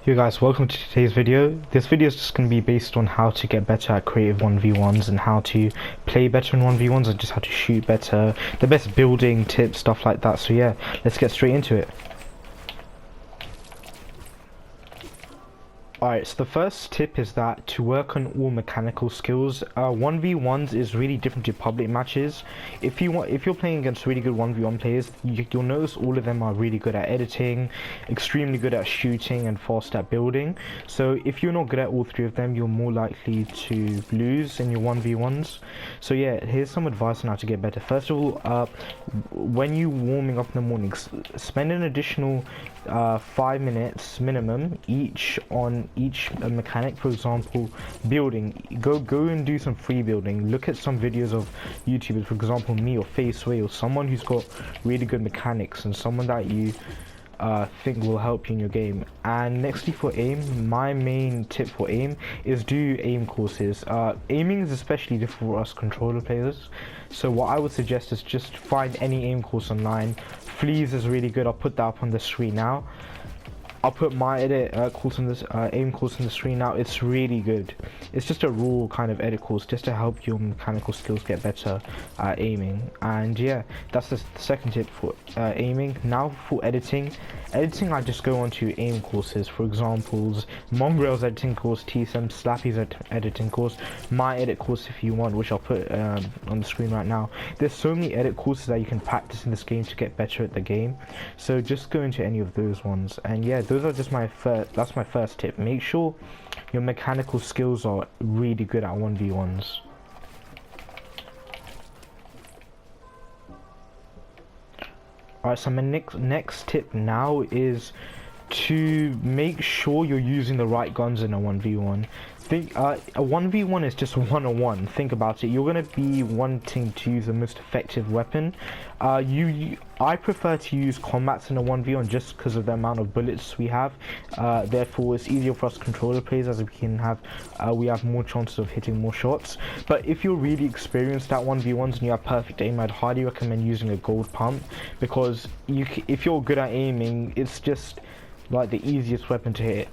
Yo guys, welcome to today's video. This video is just going to be based on how to get better at creative 1v1s and how to play better in 1v1s and just how to shoot better, the best building tips, stuff like that. So yeah, let's get straight into it. Alright, so the first tip is that to work on all mechanical skills, 1v1s is really different to public matches. If you're playing against really good 1v1 players, you'll notice all of them are really good at editing, extremely good at shooting, and fast at building. So if you're not good at all three of them, you're more likely to lose in your 1v1s. So yeah, here's some advice on how to get better. First of all, when you're warming up in the morning, spend an additional 5 minutes minimum on each mechanic. For example, building, go and do some free building. Look at some videos of YouTubers, for example me or Faceway, or someone who's got really good mechanics and someone that you think will help you in your game. And nextly, for aim, my main tip for aim is do aim courses. Aiming is especially difficult for us controller players, so what I would suggest is just find any aim course online. Fleas is really good. I'll put that up on the screen now. I'll put my edit course on this aim course on the screen now. It's really good. It's just a raw kind of edit course just to help your mechanical skills get better at aiming. And yeah, that's the second tip for aiming. Now for editing, I just go on to aim courses. For examples, Mongrail's editing course, TSM, Slappy's editing course, my edit course if you want, which I'll put on the screen right now. There's so many edit courses that you can practice in this game to get better at the game. So just go into any of those ones. And yeah, those are just that's my first tip. Make sure your mechanical skills are really good at 1v1s. Alright, so my next tip now is to make sure you're using the right guns in a 1v1. Think a 1v1 is just one-on-one. Think about it. You're going to be wanting to use the most effective weapon. I prefer to use combats in a 1v1 just because of the amount of bullets we have. Therefore, it's easier for us controller players, as we have more chances of hitting more shots. But if you're really experienced at 1v1s and you have perfect aim, I'd highly recommend using a gold pump, because if you're good at aiming, it's just like the easiest weapon to hit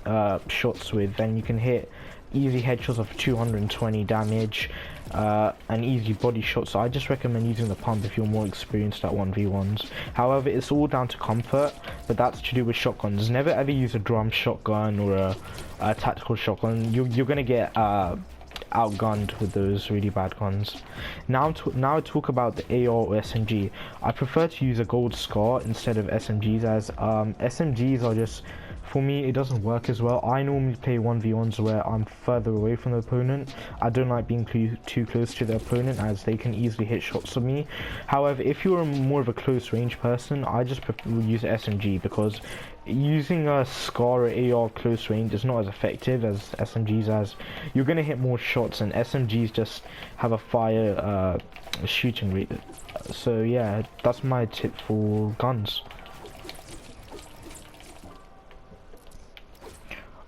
shots with, and you can hit easy headshots of 220 damage and easy body shots. So I just recommend using the pump if you're more experienced at 1v1s. However, it's all down to comfort, but that's to do with shotguns. Never ever use a drum shotgun or a tactical shotgun. You're gonna get outgunned with those really bad guns. Now I talk about the AR or SMG. I prefer to use a gold scar instead of SMGs, as SMGs are just, for me, it doesn't work as well. I normally play 1v1s where I'm further away from the opponent. I don't like being too close to the opponent, as they can easily hit shots on me. However, if you're more of a close range person, I just prefer to use SMG, because using a SCAR or AR close range is not as effective as SMGs, as you're going to hit more shots, and SMGs just have a fire shooting rate. So yeah, that's my tip for guns.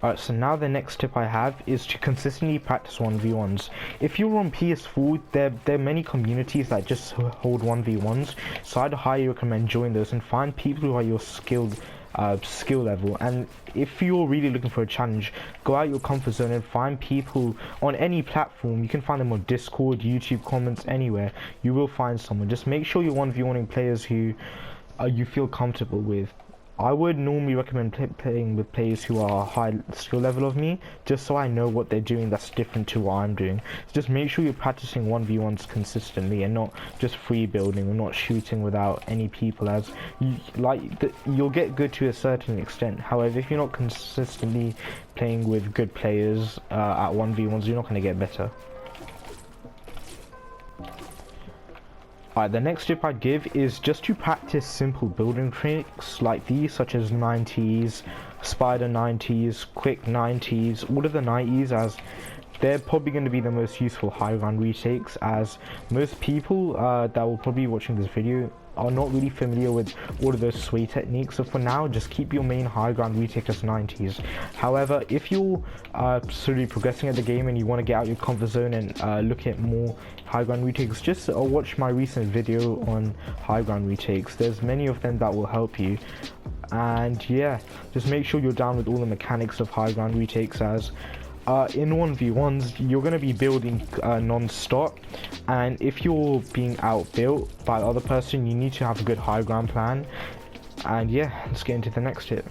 Alright, so now the next tip I have is to consistently practice 1v1s. If you're on PS4, there are many communities that just hold 1v1s, so I'd highly recommend join those and find people who are your skill level. And if you're really looking for a challenge, go out your comfort zone and find people on any platform. You can find them on Discord, YouTube comments, anywhere. You will find someone. Just make sure you're 1v1ing players who you feel comfortable with. I would normally recommend playing with players who are high skill level of me, just so I know what they're doing that's different to what I'm doing. So just make sure you're practicing 1v1s consistently and not just free building or not shooting without any people, as you'll get good to a certain extent. However, if you're not consistently playing with good players at 1v1s, you're not going to get better. Alright, the next tip I'd give is just to practice simple building tricks like these, such as 90s, spider 90s, quick 90s, all of the 90s, as they're probably going to be the most useful high ground retakes, as most people that will probably be watching this video are not really familiar with all of those sway techniques. So for now, just keep your main high ground retake as 90s. However, if you're slowly progressing at the game and you want to get out your comfort zone and look at more high ground retakes, just watch my recent video on high ground retakes. There's many of them that will help you. And yeah, just make sure you're down with all the mechanics of high ground retakes, as in 1v1s you're going to be building non-stop, and if you're being outbuilt by the other person, you need to have a good high ground plan. And yeah, let's get into the next tip.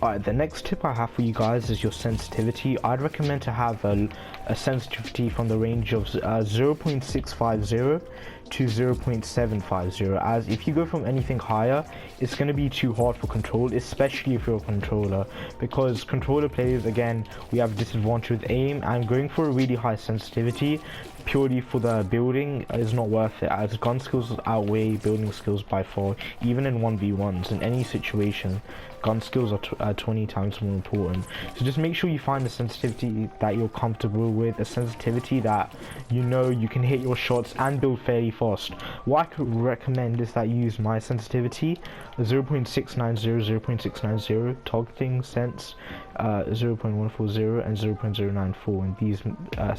Alright, the next tip I have for you guys is your sensitivity. I'd recommend to have a sensitivity from the range of 0.650 to 0.750, as if you go from anything higher, it's going to be too hard for control, especially if you're a controller, because controller players, again, we have a disadvantage with aim, and going for a really high sensitivity purely for the building is not worth it, as gun skills outweigh building skills by far. Even in 1v1s, in any situation, gun skills are 20 times more important. So just make sure you find a sensitivity that you're comfortable with, a sensitivity that you know you can hit your shots and build fairly fast. What I could recommend is that you use my sensitivity, 0.690, 0.690, targeting sense, 0.140 and 0.094, and these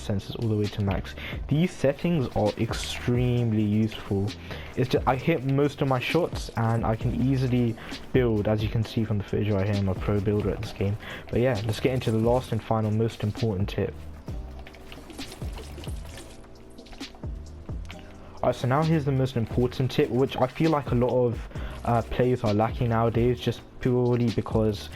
senses all the way to max. These settings are extremely useful. It's just I hit most of my shots and I can easily build, as you can see from the footage right here. I'm a pro builder at this game. But yeah, let's get into the last and final most important tip. Alright, so now here's the most important tip, which I feel like a lot of players are lacking nowadays, just purely because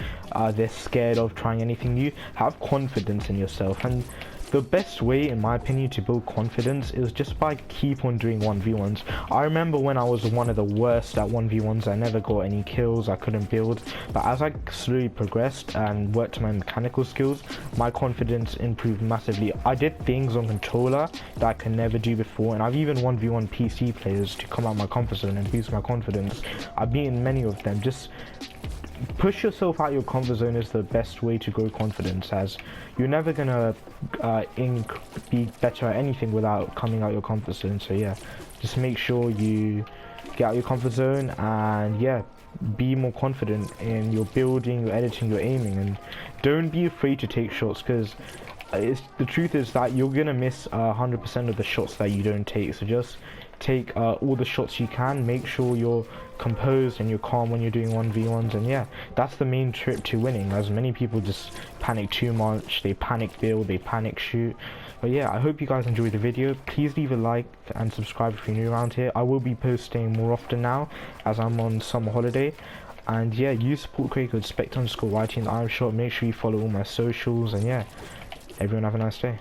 they're scared of trying anything new. Have confidence in yourself, and the best way, in my opinion, to build confidence is just by keep on doing 1v1s. I remember when I was one of the worst at 1v1s, I never got any kills, I couldn't build, but as I slowly progressed and worked on my mechanical skills, my confidence improved massively. I did things on controller that I could never do before, and I've even 1v1 PC players to come out my comfort zone and boost my confidence. I've beaten many of them. Just push yourself out your comfort zone is the best way to grow confidence, as you're never gonna be better at anything without coming out your comfort zone. So yeah, just make sure you get out your comfort zone, and yeah, be more confident in your building, your editing, your aiming, and don't be afraid to take shots, because the truth is that you're gonna miss 100% of the shots that you don't take. So just take all the shots you can. Make sure you're composed and you're calm when you're doing 1v1s, and yeah, that's the main trick to winning, as many people just panic too much. They panic build, they panic shoot. But yeah, I hope you guys enjoyed the video. Please leave a like and subscribe if you're new around here. I will be posting more often now as I'm on summer holiday. And yeah, use support code spect_YT in the Irish shop. Make sure you follow all my socials, and yeah, everyone have a nice day.